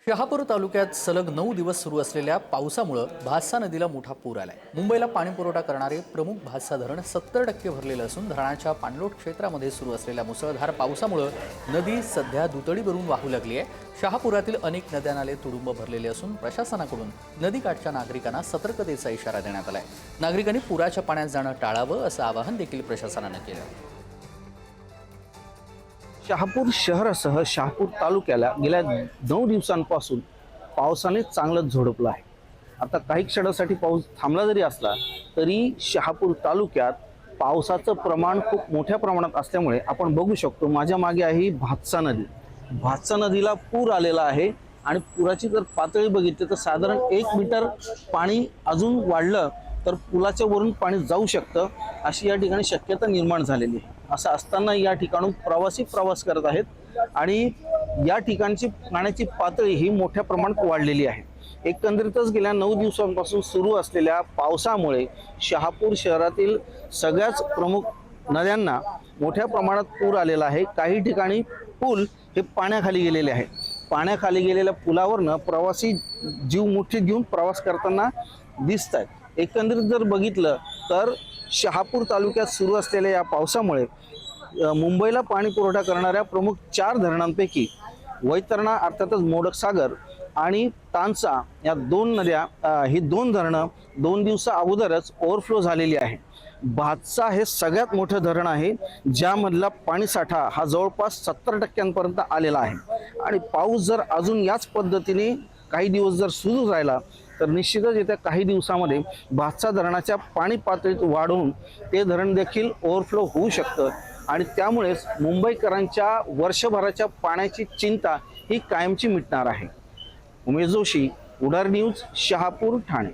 शहापूर तालुक्यात सलग 9 दिवस सुरू असलेल्या पावसामुळे भातसा नदीला मोठा पूर आलाय। मुंबईला पाणी पुरवठा करणारे प्रमुख भातसा धरण 70% भरलेलं असून धरणाच्या पाणलोट क्षेत्रामध्ये सुरू असलेल्या मुसळधार पावसामुळे नदी सध्या दुतडीवरून वाहू लागली आहे। शहापुरातील अनेक नद्या नाले तुडुंब भरलेले असून प्रशासनाकडून नदीकाठच्या नागरिकांना सतर्कतेचा इशारा देण्यात आलाय। नागरिकांनी पुराच्या पाण्यात जाणं टाळावं असं आवाहन देखील प्रशासनानं केलं। शहापूर शहरासह शहापूर तालुक्याला गेल्या 9 दिवसांपासून पावसाने चांगलंच झोडपलं आहे। आता काही क्षणासाठी पाऊस थांबला जरी असला तरी शहापूर तालुक्यात पावसाचं प्रमाण खूप मोठ्या प्रमाणात असल्यामुळे आपण बघू शकतो, माझ्या मागे आहे भातसा नदी। भातसा नदीला पूर आलेला आहे आणि पुराची जर पातळी बघितली तर साधारण 1 मीटर पाणी अजून वाढलं तर पुलाच्या वरून पाणी जाऊ शकतं अशी या ठिकाणी शक्यता निर्माण झालेली आहे। असं असताना या ठिकाणून प्रवासी प्रवास करत आहेत आणि या ठिकाणची पाण्याची पातळी ही मोठ्या प्रमाणात वाढलेली आहे। एकंदरीतच गेल्या 9 दिवसांपासून सुरू असलेल्या पावसामुळे शहापूर शहरातील सगळ्याच प्रमुख नद्यांना मोठ्या प्रमाणात पूर आलेला आहे। काही ठिकाणी पूल हे पाण्याखाली गेलेले आहेत। पाण्याखाली गेलेल्या पुलावरनं प्रवासी जीव मुठीत घेऊन प्रवास करताना दिसत आहेत। एकंदरीत जर बघितलं तर शहापूर तालुक्यात सुरू असलेल्या या पावसामुळे मुंबईला पाणी पुरवठा करणाऱ्या प्रमुख 4 धरणांपैकी वैतरणा अर्थातच मोडकसागर आणि तानसा या 2 नद्या ही 2 धरणं 2 दिवसा अगोदरच ओव्हरफ्लो झालेली आहे। भातसा हे सगळ्यात मोठं धरण आहे ज्यामधला पाणीसाठा हा जवळपास 70% आलेला आहे आणि पाऊस जर अजून याच पद्धतीने काही दिवस जर सुरू राहिला तर निश्चितच येत्या काही दिवसामध्ये भातसा धरणाच्या पाणी पातळीत वाढून ते धरण देखील ओव्हरफ्लो होऊ शकतं आणि त्यामुळेच मुंबईकरांच्या वर्षभराच्या पाण्याची चिंता ही कायमची मिटणार आहे। उमेश जोशी, उडार न्यूज, शहापूर, ठाणे।